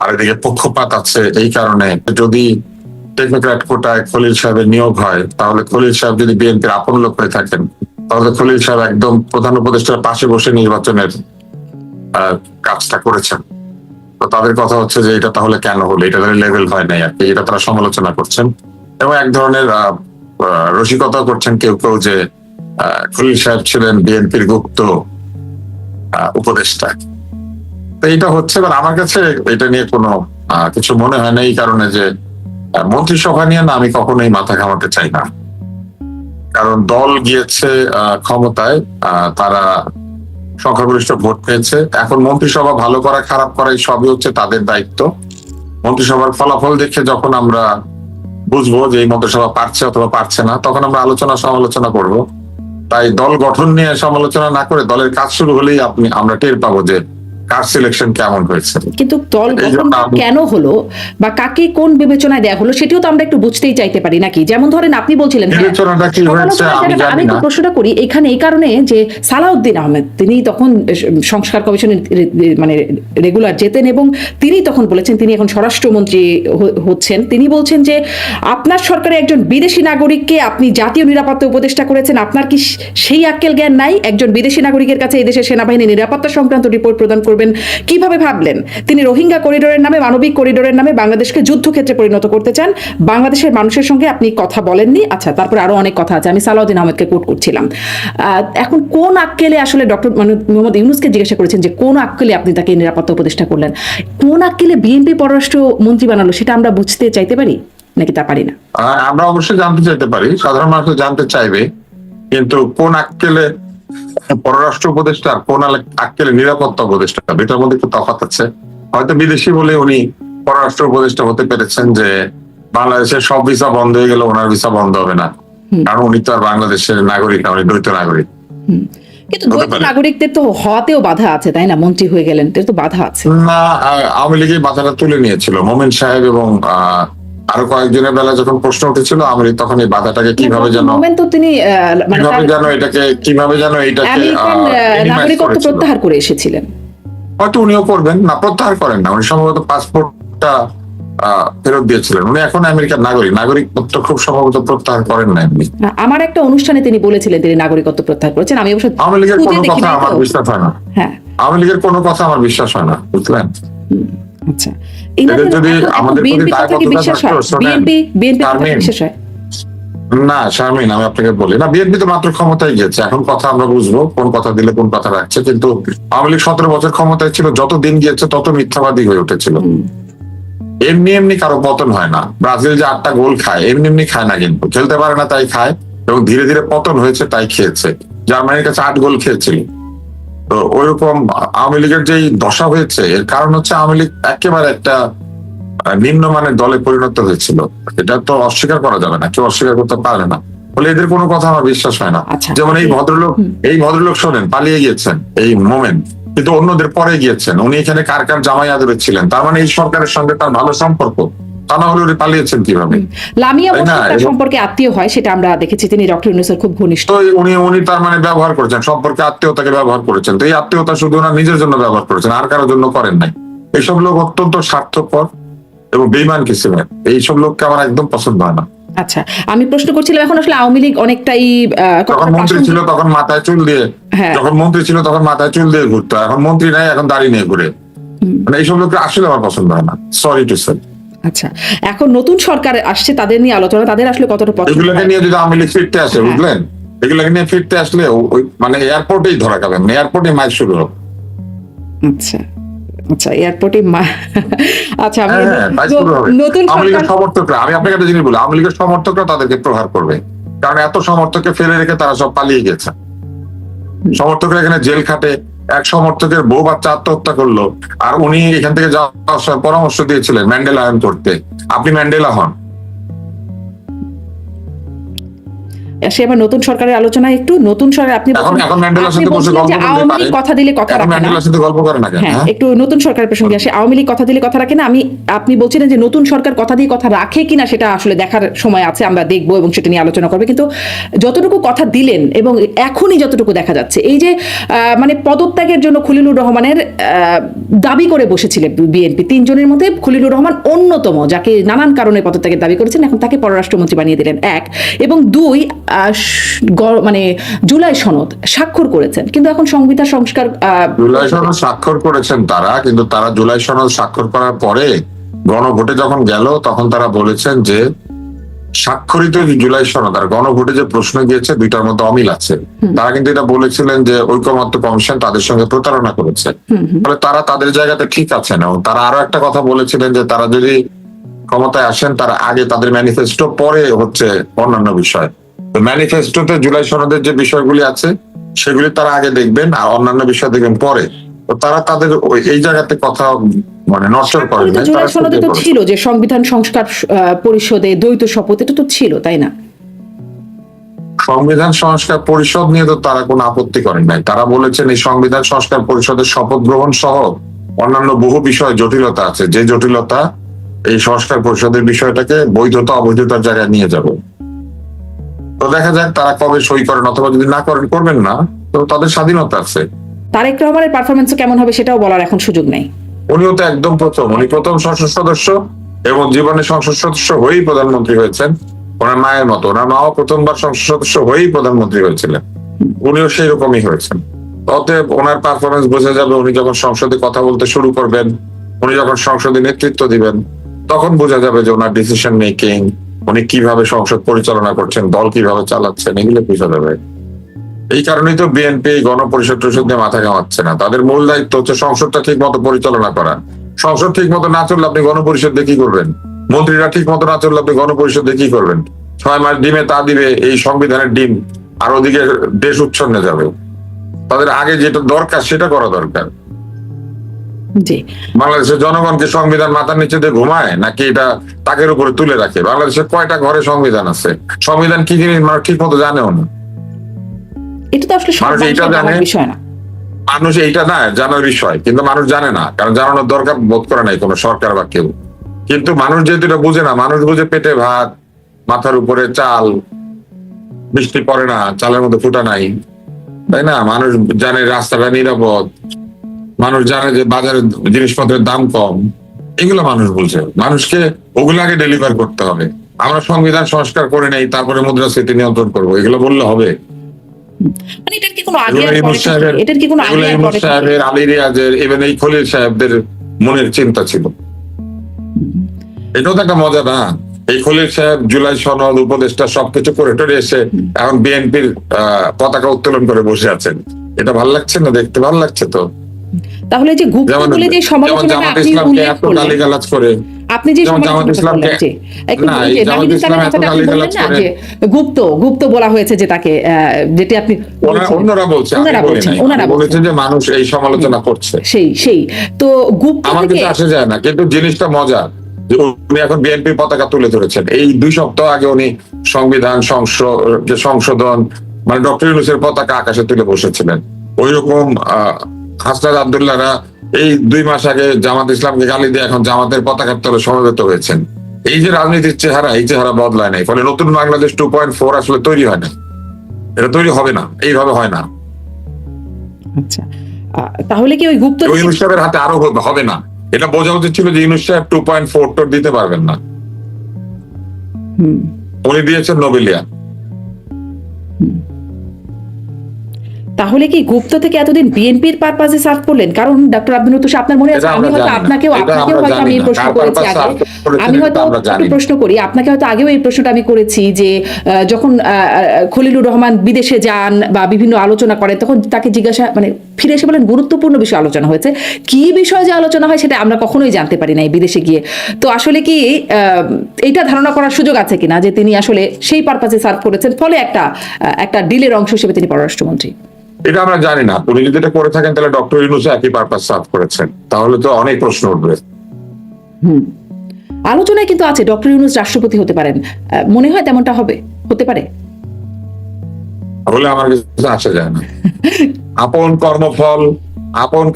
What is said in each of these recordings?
আর এদিকে পক্ষপাত আছে এই কারণে যদি টেকনোক্র্যাট কোটায় খলিল সাহেবের নিয়োগ হয়, তাহলে খলিল সাহেব যদি বিএনপির আপন লোক হয়ে থাকেন, তাহলে খলিল সাহেব একদম প্রধান উপদেষ্টার পাশে বসে নির্বাচনের কাজটা করেছেন। তো তাদের কথা হচ্ছে যে এটা তাহলে কেন হলো, এটা তাহলে লেভেল হয় নাই আর কি, এটা তারা সমালোচনা করছেন এবং এক ধরনের রসিকতা করছেন কেউ কেউ যে খলিল সাহেব ছিলেন বিএনপির গুপ্ত উপদেষ্টা। তো এটা হচ্ছে, আমার কাছে এটা নিয়ে কোনো কিছু মনে হয় না, এই কারণে যে মন্ত্রিসভা নিয়ে না আমি কখনোই মাথা ঘামাতে চাই না। কারণ দল গিয়েছে ক্ষমতায়, তারা সংখ্যাগরিষ্ঠ ভোট পেয়েছে। এখন মন্ত্রিসভা ভালো করা খারাপ করা এই সবই হচ্ছে তাদের দায়িত্ব। মন্ত্রিসভার ফলাফল দেখে যখন আমরা বুঝবো যে এই মন্ত্রিসভা পারছে অথবা পারছে না, তখন আমরা আলোচনা সমালোচনা করব। তাই দল গঠন নিয়ে সমালোচনা না করে দলের কাজ শুরু হলেই আমরা টের পাবো যে কার সিলেকশন কেমন হয়েছে। কিন্তু দল গঠন কেন হলো বা কাকে কোন বিবেচনায় দেয়া হলো সেটিও তো আমরা একটু বুঝতেই চাইতে পারি নাকি? যেমন ধরেন আপনি বলছিলেন, আমি একটু প্রশ্নটা করি এখানে এই কারণে যে সালাউদ্দিন আহমেদ তিনি তখন সংস্কার কমিশনের মানে রেগুলার যেতেন এবং তিনি তখন বলেছেন, তিনি এখন স্বরাষ্ট্রমন্ত্রী হচ্ছেন, তিনি বলছেন যে আপনার সরকারে একজন বিদেশি নাগরিককে আপনি জাতীয় নিরাপত্তা উপদেষ্টা করেছেন, আপনার কি সেই আক্কেল জ্ঞান নাই? একজন বিদেশি নাগরিকের কাছে এই দেশের সেনাবাহিনী নিরাপত্তা সংক্রান্ত রিপোর্ট প্রদান করবেন কিভাবে ভাবলেন? তিনি রোহিঙ্গা করিডোরের নামে, মানবিক করিডোরের নামে বাংলাদেশকে যুদ্ধক্ষেত্রে পরিণত করতে চান। বাংলাদেশের মানুষের সঙ্গে আপনি কথা বলেননি। আচ্ছা, তারপর আরো অনেক কথা আছে, আমি সালাউদ্দিন আহমেদকে কোট করছিলাম। এখন কোন আক্কেলে আসলে ডক্টর মোহাম্মদ ইউনূসকে জিজ্ঞাসা করেছেন যে কোন আক্কেলে আপনি তাকে নিরাপত্তা উপদেষ্টা করলেন, কোন আক্কেলে বিএনপি পররাষ্ট্র মন্ত্রী বানালো, সেটা আমরা বুঝতে চাইতে পারি নাকি তা পারি না? আমরা অবশ্যই জানতে চাইতে পারি, সাধারণ মানুষ জানতে চাইবে, কিন্তু কোন আক্কেলে পররাষ্ট্র উপদেষ্টা আর কোন আক্কেলে নিরাপত্তা উপদেষ্টা, এটার মধ্যে একটু তফাৎ আছে। হয়তো বিদেশি বলে উনি পররাষ্ট্র উপদেষ্টা হতে পেরেছেন যে বাংলাদেশের সব ভিসা বন্ধ হয়ে গেল, ওনার ভিসা বন্ধ হবে না, কারণ উনি তো আর বাংলাদেশের নাগরিক না, উনি দ্বৈত নাগরিক। কিন্তু দ্বৈত নাগরিকদের তো হওয়াতেও বাধা আছে, তাই না? মন্ত্রী হয়ে গেলেন, এর তো বাধা আছে না। আওয়ামী লীগের বাধাটা তুলে নিয়েছিল মোমেন সাহেব এবং আরো কয়েকজনের বেলা যখন প্রশ্ন উঠেছিল আওয়ামী লীগ তখন এই বাধাটাকে কিভাবে যেন এইটাকে নাগরিকত্ব প্রত্যাহার করে এসেছিলেন। হয়তো উনিও করবেন না, প্রত্যাহার করেন না, উনি সম্ভবত পাসপোর্টটা ফেরত দিয়েছিলেন। উনি এখন আমেরিকার নাগরিকত্ব খুব সম্ভবত প্রত্যাহার করেন না। এমনি আমার একটা অনুষ্ঠানে তিনি বলেছিলেন তিনি নাগরিকত্ব প্রত্যাহার করেছেন। আমি অবশ্য আওয়ামী লীগের কোনো কথা আমার বিশ্বাস হয় না। হ্যাঁ, আওয়ামী লীগের কোনো কথা আমার বিশ্বাস হয় না, বুঝলেন? আচ্ছা, যদি আমাদের না শারমিন, আমি আপনাকে বলি না, বিএনপি তো মাত্র ক্ষমতায় গিয়েছে, এখন কথা আমরা বুঝবো কোন কথা দিলে কোন কথা রাখছে। কিন্তু আওয়ামী লীগ 17 বছর ক্ষমতায় ছিল, যত দিন গিয়েছে তত মিথ্যাবাদী হয়ে উঠেছিল। এমনি এমনি কারো পতন হয় না। ব্রাজিল যে 8টা গোল খায় এমনি এমনি খায় না, কিন্তু খেলতে পারে না তাই খায়, এবং ধীরে ধীরে পতন হয়েছে তাই খেয়েছে। জার্মানির কাছে 8 গোল খেয়েছিল। তো ওইরকম আওয়ামী লীগের যেই দশা হয়েছে এর কারণ হচ্ছে আওয়ামী লীগ একেবারে একটা নিম্নমানের দলে পরিণত হয়েছিল। এটা তো অস্বীকার করা যাবে না, কেউ অস্বীকার করতে পারে না। বলে এদের কোনো কথা আমার বিশ্বাস হয় না। যেমন এই ভদ্রলোক শোনেন পালিয়ে গিয়েছেন, এই মোমেন্ট, কিন্তু অন্যদের পরে গিয়েছেন। উনি এখানে কার কার জামাই আদরে ছিলেন, তার মানে এই সরকারের সঙ্গে তার ভালো সম্পর্ক। তা না হলে উনি পালিয়েছেন কিভাবে? লামিয়া তার সম্পর্কে আত্মীয় হয়, সেটা আমরা দেখেছি, তিনি ডক্টর ইউনূসের খুব ঘনিষ্ঠ। উনি তার মানে ব্যবহার করেছেন, সম্পর্কে আত্মীয়তাকে ব্যবহার করেছেন। তো এই আত্মীয়তা শুধু ওনার নিজের জন্য ব্যবহার করেছেন, আর কারোর জন্য করেন নাই। এইসব লোক অত্যন্ত স্বার্থপর এবং বেইমান কিসিমের, এইসব লোককে আমার একদম পছন্দ হয় না। আচ্ছা, আমি প্রশ্ন করছিলাম, এখন আসলে আওয়ামী লীগ অনেকটাই যখন মন্ত্রী ছিল তখন মাথায় চুল দিয়ে, যখন মন্ত্রী ছিল তখন মাথায় চুল দিয়ে ঘুরতো, এখন মন্ত্রী নাই, এখন দাড়ি নিয়ে ঘুরে। মানে এইসব লোককে আসলে আমার পছন্দ হয় না, সরি টু সে। আচ্ছা, এখন নতুন সরকার আসছে, তাদের নিয়ে আলোচনা, তাদের আসলে কতটা পছন্দ? এগুলোকে নিয়ে যদি আওয়ামী লীগ ফিরতে আসে, বুঝলেন, এগুলোকে নিয়ে ফিরতে আসলে মানে এয়ারপোর্টেই ধরা খাবেন, এয়ারপোর্টে মাইক শুরু হবে। আচ্ছা আচ্ছা, এয়ারপোর্টে আচ্ছা, নতুন আওয়ামী লীগের সমর্থকরা, আমি আপনাকে একটা জিনিস বলি, আওয়ামী লীগের সমর্থকরা তাদেরকে প্রহার করবে, কারণ এত সমর্থককে ফেলে রেখে তারা সব পালিয়ে গেছে। সমর্থকরা এখানে জেল খাটে, এক সমর্থকের বউ বাচ্চা আত্মহত্যা করলো, আর উনি এখান থেকে যাওয়ার পরামর্শ দিয়েছিলেন ম্যান্ডেলা করতে। আপনি ম্যান্ডেলা হন। আসে আবার নতুন সরকারের আলোচনায় একটু নতুন সরকার আপনি এখন ম্যান্ডেলার সাথে বসে গল্প করতে আওয়ামী লীগ কথা দিলে কথা রাখে না, ম্যান্ডেলার সাথে গল্প করে না কেন? হ্যাঁ, একটু নতুন সরকারের প্রসঙ্গে আসে, আওয়ামী লীগ কথা দিলে কথা রাখে না। আপনি বলছিলেন যে নতুন সরকার কথা দিয়ে কথা রাখে কিনা সেটা আসলে দেখার সময় আছে, আমরা দেখবো এবং সেটা নিয়ে আলোচনা করবে। কিন্তু যতটুকু কথা দিলেন এবং এখনই যতটুকু দেখা যাচ্ছে, এই যে মানে পদত্যাগের জন্য খলিলুর রহমানের দাবি করে বসেছিলেন বিএনপি, 3 জনের মধ্যে খলিলুর রহমান অন্যতম, যাকে নানান কারণে পদত্যাগের দাবি করেছেন, এখন তাকে পররাষ্ট্রমন্ত্রী বানিয়ে দিলেন 1, এবং 2 মানে জুলাই সনদ স্বাক্ষর করেছেন। কিন্তু এখন সংবিধান সংস্কার জুলাই সনদ স্বাক্ষর করেছেন তারা, কিন্তু তারা জুলাই সনদ স্বাক্ষর করার পরে গণভোটে যখন গেল তখন তারা বলেছেন যে স্বাক্ষরিত জুলাই সনদ আর গণভোটে যে প্রশ্ন গিয়েছে দুইটার মধ্যে অমিল আছে। তারা কিন্তু এটা বলেছিলেন যে ঐকমত্য কমিশন তাদের সঙ্গে প্রতারণা করেছে, ফলে তারা তাদের জায়গাতে ঠিক আছেন। এবং তারা আরো একটা কথা বলেছিলেন যে তারা যদি ক্ষমতায় আসেন তারা আগে তাদের ম্যানিফেস্টো, পরে হচ্ছে অন্যান্য বিষয়। তো ম্যানিফেস্টোতে জুলাই সনদের যে বিষয়গুলি আছে সেগুলি তারা আগে দেখবেন আর অন্যান্য বিষয় দেখবেন পরে। তো তারা তাদের এই জায়গাতে কথা মানে নষ্ট করেন না। জুলাই সনদে তো ছিল যে সংবিধান সংস্কার পরিষদে দ্বৈত শপথ, এটা তো ছিল, তাই না? সংবিধান সংস্কার পরিষদ নিয়ে তো তারা কোনো আপত্তি করেন নাই। তারা বলেছেন এই সংবিধান সংস্কার পরিষদের শপথ গ্রহণ সহ অন্যান্য বহু বিষয় জটিলতা আছে, যে জটিলতা এই সংস্কার পরিষদের বিষয়টাকে বৈধতা অবৈধতার জায়গায় নিয়ে যাবে। তো দেখা যাক তারা কবে সই করেন, অথবা যদি না করেন, করবেন না, তো তাদের স্বাধীনতা আছে। তারেক রহমানের পারফরমেন্স কেমন হবে সেটাও বলার এখন সুযোগ নেই। উনিও তো একদম উনি প্রথম সংসদ সদস্য এবং জীবনে সংসদ সদস্য হয়েই প্রধানমন্ত্রী হয়েছেন। ওনার মায়ের মতো, ওনার মাও প্রথমবার সংসদ সদস্য হয়েই প্রধানমন্ত্রী হয়েছিলেন, উনিও সেই রকমই হয়েছেন। অতএব ওনার পারফরমেন্স বোঝা যাবে উনি যখন সংসদে কথা বলতে শুরু করবেন, উনি যখন সংসদে নেতৃত্ব দিবেন, তখন বোঝা যাবে যে ওনার ডিসিশন মেকিং, উনি কিভাবে সংসদ পরিচালনা করছেন, দল কিভাবে চালাচ্ছেন, এগুলো বোঝা যাবে। এই কারণেই তো বিএনপি গণপরিষদ টরিষদ দিয়ে মাথা ঘামাচ্ছে না। তাদের মূল দায়িত্ব হচ্ছে সংসদটা ঠিক মতো পরিচালনা করা। সংসদ ঠিক মতো না চললে আপনি গণপরিষদ দিয়ে কি করবেন? মন্ত্রীরা ঠিক মতো না চললে আপনি গণপরিষদ দিয়ে কি করবেন? 6 মাস ডিমে তা দিবে এই সংবিধানের ডিম, আর ওদিকে দেশ উচ্ছন্নে যাবে। তাদের আগে যেটা দরকার সেটা করা দরকার। বাংলাদেশের জনগণকে সংবিধান মাথার নিচে দিয়ে ঘুমায় নাকি এটা তাকের উপরে তুলে রাখে? বাংলাদেশের কয়টা ঘরে সংবিধান আছে? সংবিধান কি জিনিস মানুষ ঠিক মতো জানেও না। এটা তো আসলে মানুষ এইটা জানে, মানুষ এইটা না জানার বিষয়, কিন্তু মানুষ জানে না, কারণ জানানোর দরকার বোধ করে নাই কোনো সরকার বা কেউ। কিন্তু মানুষ যেহেতু এটা বুঝে না, মানুষ বুঝে পেটে ভাত, মাথার উপরে চাল, বৃষ্টি পড়ে না, চালের মধ্যে ফুটা নাই, তাই না? মানুষ জানে রাস্তাটা নিরাপদ, মানুষ জানে যে বাজারে জিনিসপত্রের দাম কম, এগুলো মানুষ বুঝে। মানুষকে ওগুলো আগে ডেলিভার করতে হবে। আমরা সংবিধান সংস্কার করে নেই তারপরে মুদ্রাস্ফীতি নিয়ন্ত্রণ করবো, এগুলো বললে হবে? আলী রিয়াজের, ইভেন এই খলিল সাহেবদের মনের চিন্তা ছিল। এটাও তো একটা মজা না? এই খলিল সাহেব জুলাই সনদ, উপদেষ্টা সবকিছু করে টরে এসে এখন বিএনপির পতাকা উত্তোলন করে বসে আছেন। এটা ভালো লাগছে না? দেখতে ভালো লাগছে তো? তাহলে যে গুপ্ত বলে যে সমালোচনা আপনি উল্লেখ করলেন, গালিগালাজ করে আপনি যে গুপ্ত বলা হয়েছে যে তাকে, যেটি আপনি অন্যরা বলছেন যে মানুষ এই সমালোচনা করছে, সেই তো গুপ্ত আমার কিছু আসে যায় না। কিন্তু জিনিসটা মজা যে উনি এখন বিএনপির পতাকা তুলে ধরেছেন। এই 2 সপ্তাহ আগে উনি সংবিধান সংশোধন মানে ডক্টর ইউনূসের পতাকা আকাশে তুলে বসেছিলেন। ওই রকম হাসনাত আব্দুল্লাহরা এই 2 মাস আগে জামাত ইসলামকে গালি দিয়ে এখন জামাতের পতাকার তলে সমবেত হয়েছেন। এই যে রাজনীতির চেহারা, এই চেহারা বদলায় নাই, ফলে নতুন বাংলাদেশ 2.4 আসলে তৈরি হয় না, এটা তৈরি হবে না, এইভাবে হয় না। আচ্ছা, তাহলে কি ওই গুপ্ত ইউনূস সাহেবের হাতে আরো হবে না? এটা বোঝা উচিত ছিল যে ইউনূস সাহেব 2.4 দিতে পারবেন না। উনি দিয়েছেন নোবেলিয়া। তাহলে কি গুপ্ত থেকে এতদিন বিএনপির পারপাসে সার্ভ করলেন? কারণ ডক্টর আব্দুল লতিফ, আপনার মনে আছে, আমি হয়তো আপনাকেও হয়তো আমি এই প্রশ্ন করেছি আগে, আমি হয়তো প্রশ্ন করি, আপনাকে হয়তো আগেও এই প্রশ্নটা আমি করেছি যে যখন খলিলুর রহমান বিদেশে যান বা বিভিন্ন আলোচনা করে, তখন তাকে জিজ্ঞাসা মানে ফিরে এসে বলেন গুরুত্বপূর্ণ বিষয় আলোচনা হয়েছে। কি বিষয় যে আলোচনা হয় সেটা আমরা কখনোই জানতে পারি না বিদেশে গিয়ে। তো আসলে কি এইটা ধারণা করার সুযোগ আছে কিনা যে তিনি আসলে সেই পারপাসে সার্ভ করেছেন, ফলে একটা ডিলের অংশ হিসেবে তিনি পররাষ্ট্রমন্ত্রী? এটা আমরা জানি না। উনি যদি এটা করে থাকেন তাহলে ডক্টর ইউনূস একই পারপাস সার্ভ করেছেন, তাহলে তো অনেক প্রশ্ন উঠবে। আলোচনায় কিন্তু আছে ডক্টর ইউনূস রাষ্ট্রপতি হতে পারেন, মনে হয় তেমনটা হতে পারে। বলে আমার কাছে আসা যায় না। আপন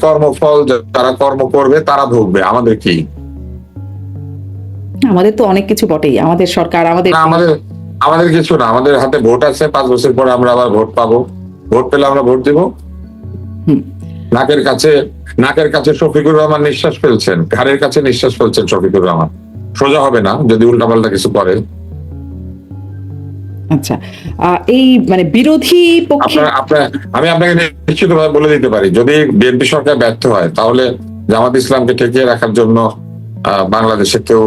কর্মফল যারা কর্ম করবে তারা ভুগবে, আমাদের কি? আমাদের তো অনেক কিছু বটেই, আমাদের সরকার, আমাদের কিছু না, আমাদের হাতে ভোট আছে, 5 বছর পরে আমরা আবার ভোট পাবো, ভোট পেলে আমরা ভোট দিব। নাকের কাছে শফিকুর রহমান নিঃশ্বাস ফেলছেন, ঘাড়ের কাছে নিঃশ্বাস ফেলছেন শফিকুর রহমান। সোজা হবে না যদি উল্টাপাল্টা কিছু করে। আচ্ছা, এই মানে বিরোধী পক্ষে আমি আপনাকে নিশ্চিতভাবে বলে দিতে পারি, যদি বিএনপি সরকার ব্যর্থ হয় তাহলে জামাত ইসলামকে ঠেকিয়ে রাখার জন্য বাংলাদেশে কেউ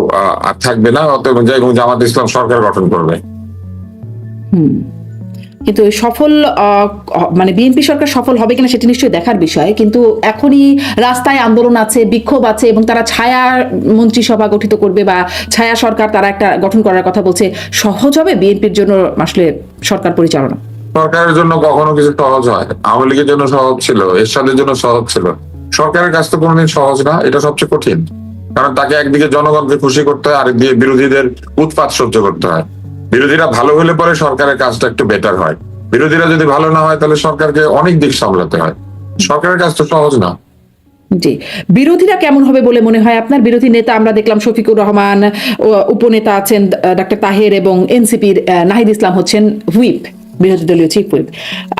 আর থাকবে না, অতএব জামাত ইসলাম সরকার গঠন করবে। কিন্তু সফল মানে বিএনপি সরকার সফল হবে কিনা সেটা নিশ্চয়ই দেখার বিষয়, কিন্তু এখনই রাস্তায় আন্দোলন আছে, বিক্ষোভ আছে, এবং তারা ছায়া মন্ত্রিসভা গঠিত করবে বা ছায়া সরকার তারা একটা গঠন করার কথা বলছে। সহজ হবে বিএনপির জন্য আসলে সরকার পরিচালনা? সরকারের জন্য কখনো কিছু সহজ হয়? আওয়ামী লীগের জন্য সহজ ছিল, এরশাদের জন্য সহজ ছিল। সরকারের কাজ তো কোনোদিন সহজ না, এটা সবচেয়ে কঠিন। কারণ তাকে একদিকে জনগণকে খুশি করতে হয়, আরেকদিকে বিরোধীদের উৎপাত সহ্য করতে হয়। বিরোধীরা ভালো হলে পরে সরকারের কাজটা একটু বেটার হয়, বিরোধীরা যদি ভালো না হয় তাহলে সরকারকে অনেক দিক সামলাতে হয়। সরকারের কাজ তো সহজ না। জি, বিরোধীরা কেমন হবে বলে মনে হয় আপনার? বিরোধী নেতা আমরা দেখলাম শফিকুর রহমান, উপনেতা আছেন ডক্টর তাহের, এবং এনসিপির নাহিদ ইসলাম হচ্ছেন হুইপ, বিরোধী দলীয় চিফ হুইপ।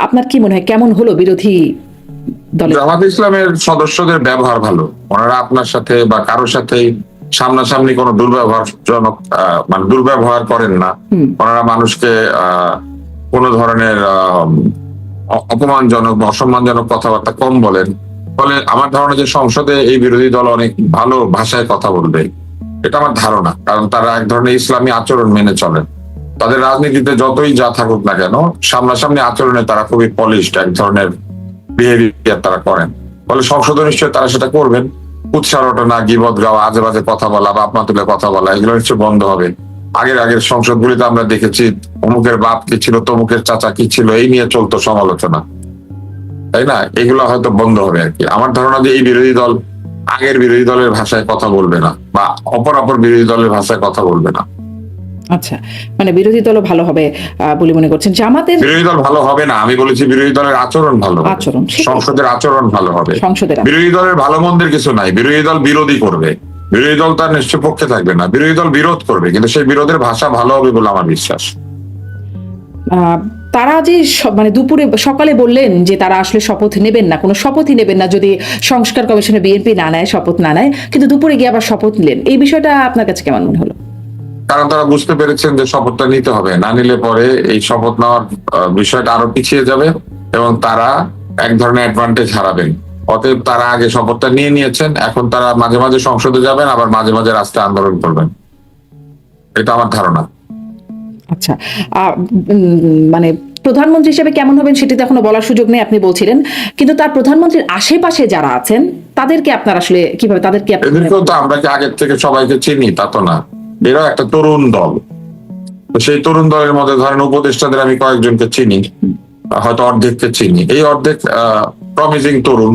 আপনার কি মনে হয় কেমন হলো বিরোধী দলের? জামাত ইসলামের সদস্যদের ব্যবহার ভালো, ওনারা আপনার সাথে বা কারোর সাথে সামনাসামনি কোনো দুর্ব্যবহার করেন না। ওনারা মানুষকে কোনো ধরনের অপমানজনক বা অসম্মানজনক কথাবার্তা কম বলেন। ফলে আমার ধারণা যে সংসদে এই বিরোধী দল অনেক ভালো ভাষায় কথা বলবে, এটা আমার ধারণা। কারণ তারা এক ধরনের ইসলামী আচরণ মেনে চলেন। তাদের রাজনীতিতে যতই যা থাকুক না কেন, সামনাসামনি আচরণে তারা খুবই পলিশড এক ধরনের বিহেভিয়ার তারা করেন। ফলে সংসদে নিশ্চয়ই তারা সেটা করবেন। উৎসারটনা, গীবত গাওয়া, আজে বাজে কথা বলা, বাপ মা তুলে কথা বলা, এগুলো নিশ্চয়ই বন্ধ হবে। আগের সংসদগুলিতে আমরা দেখেছি অমুকের বাপ কি ছিল, তমুকের চাচা কি ছিল, এই নিয়ে চলতো সমালোচনা, তাই না? এগুলো হয়তো বন্ধ হবে আর কি। আমার ধারণা যে এই বিরোধী দল আগের বিরোধী দলের ভাষায় কথা বলবে না, বা অপর বিরোধী দলের ভাষায় কথা বলবে না। আচ্ছা, মানে বিরোধী দলও ভালো হবে বলে মনে করছেন? জামাতের বিরোধী দল ভালো হবে না, আমি বলেছি বিরোধী দলের আচরণ ভালো, সংসদের আচরণ ভালো হবে। বিরোধী দলের ভালো মন্দের কিছু নাই, বিরোধী দল বিরোধী করবে, বিরোধী দল তার নিশ্চয় পক্ষে থাকবে না, বিরোধী দল বিরোধ করবে, কিন্তু সেই বিরোধের ভাষা ভালো হবে বলে আমার বিশ্বাস। তারা যে মানে সকালে বললেন যে তারা আসলে শপথ নেবেন না, কোনো শপথই নেবেন না যদি সংস্কার কমিশনে বিএনপি না নেয়, শপথ না নেয়, কিন্তু দুপুরে গিয়ে আবার শপথ নিলেন। এই বিষয়টা আপনার কাছে কেমন মনে হলো? কারণ তারা বুঝতে পেরেছেন যে শপথটা নিতে হবে, না নিলে পরে এই শপথ নেওয়ার বিষয়টা আরো পিছিয়ে যাবে এবং তারা এক ধরনের অ্যাডভান্টেজ হারাবেন। অতএব তারা আগে শপথটা নিয়ে নিয়েছেন, এখন তারা মাঝে মাঝে সংসদে যাবেন, আবার মাঝে মাঝে রাস্তায় আন্দোলন করবেন, এটা আমার ধারণা। আচ্ছা, মানে প্রধানমন্ত্রী হিসেবে কেমন হবেন সেটা তো এখনো বলার সুযোগ নেই, আপনি বলছিলেন, কিন্তু তার প্রধানমন্ত্রীর আশেপাশে যারা আছেন তাদেরকে আপনার আসলে কিভাবে, তাদেরকে এদেরকেও তো আমরা কি আগের থেকে সবাইকে চিনি তা তো না, এরা একটা তরুণ দল। তো সেই তরুণ দলের মধ্যে ধরেন উপদেষ্টাদের আমি কয়েকজনকে চিনি, হয়তো অর্ধেককে চিনি। এই অর্ধেক প্রমিজিং তরুণ,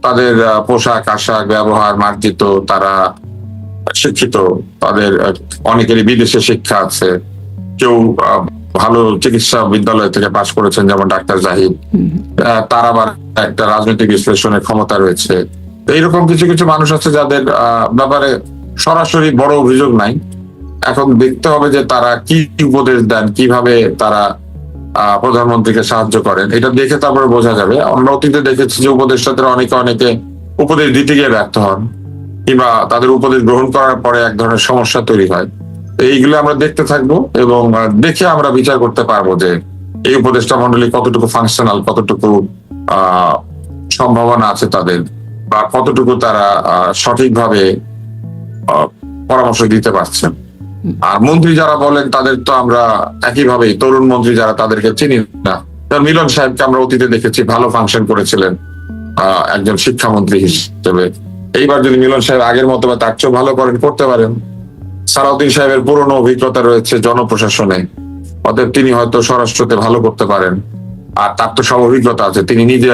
তাদের পোশাক আশাক ব্যবহার মার্জিত, তারা শিক্ষিত, তাদের অনেকেরই বিদেশে শিক্ষা আছে, কেউ ভালো চিকিৎসা বিদ্যালয় থেকে পাশ করেছেন যেমন ডাক্তার জাহিদ, তার আবার একটা রাজনৈতিক বিশ্লেষণের ক্ষমতা রয়েছে। এইরকম কিছু কিছু মানুষ আছে যাদের ব্যাপারে সরাসরি বড় অভিযোগ নাই। এখন দেখতে হবে যে তারা কি উপদেশ দেন, কিভাবে তারা প্রধানমন্ত্রীকে সাহায্য করেন, এটা দেখে তারপরে বোঝা যাবে। আমরা অতীতে দেখেছি যে উপদেষ্টাদের অনেকে উপদেশ দিতে গিয়ে ব্যর্থ হন, কিংবা তাদের উপদেশ গ্রহণ করার পরে এক ধরনের সমস্যা তৈরি হয়। এইগুলো আমরা দেখতে থাকবো এবং দেখে আমরা বিচার করতে পারবো যে এই উপদেষ্টা মন্ডলী কতটুকু ফাংশনাল, কতটুকু সম্ভাবনা আছে তাদের, বা কতটুকু তারা সঠিকভাবে পরামর্শ দিতে পারছেন। আর মন্ত্রী যারা বলেন তাদের তো আমরা একইভাবে, তরুণ মন্ত্রী যারা তাদেরকে চিনি না। মিলন সাহেবকে আমরা অতীতে দেখেছি ভালো ফাংশন করেছিলেন একজন শিক্ষামন্ত্রী হিসেবে। এইবার যদি মিলন সাহেব আগের মতো বা তার চেয়েও ভালো করতে পারেন। সালাউদ্দিন সাহেবের পুরনো অভিজ্ঞতা রয়েছে জনপ্রশাসনে, অতএব তিনি হয়তো স্বরাষ্ট্রতে ভালো করতে পারেন। আর তার তো সব অভিজ্ঞতা আছে, তিনি নিজে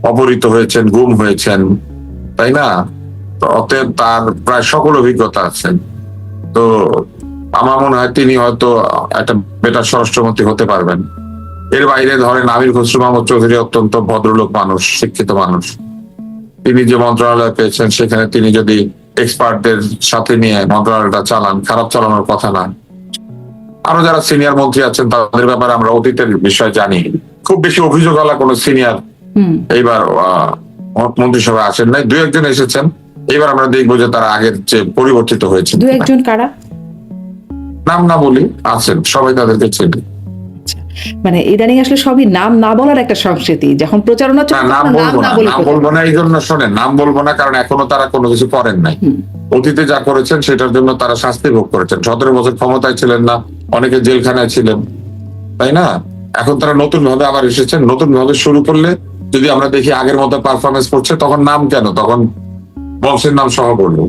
অপহৃত হয়েছেন, গুম হয়েছেন, তাই না? অতএব তার প্রায় সকল অভিজ্ঞতা আছে। তো আমার মনে হয় তিনি হয়তো একটা বেটার স্বরাষ্ট্রমন্ত্রী হতে পারবেন। এর বাইরে ধরেন আমির খসরু মাহমুদ চৌধুরী অত্যন্ত ভদ্রলোক মানুষ, শিক্ষিত মানুষ। তিনি যে মন্ত্রণালয় পেয়েছেন সেখানে তিনি যদি এক্সপার্টদের সাথে নিয়ে মন্ত্রণালয়টা চালান, খারাপ চালানোর কথা না। আরো যারা সিনিয়র মন্ত্রী আছেন তাদের ব্যাপারে আমরা অতীতের বিষয় জানি। খুব বেশি অভিযোগ হলা কোন সিনিয়র এইবার মন্ত্রিসভায় আসেন নাই, 2-1 জন এসেছেন। এবার আমরা দেখবো যে তারা আগের চেয়ে পরিবর্তিত হয়েছে। 2-1 কারা? নাম না বলি, আছেন, সবাই তাদেরকে চেনে। মানে ইদানিং আসলে সবই নাম না বলার একটা সংস্কৃতি, যখন প্রচারণা চলছে নাম বলবো না, এই জন্য শোনেন, নাম বলবো না কারণ এখনো তারা কোনো কিছু করেন নাই। অতীতে যা করেছেন সেটার জন্য তারা শাস্তি ভোগ করেছেন। 17 বছর ক্ষমতায় ছিলেন না, অনেকে জেলখানায় ছিলেন, তাই না? এখন তারা নতুন ভাবে আবার এসেছেন। নতুন ভাবে শুরু করলে যদি আমরা দেখি আগের মতো পারফরমেন্স করছে, তখন নাম কেন, তখন বংশের নাম সহ করলো।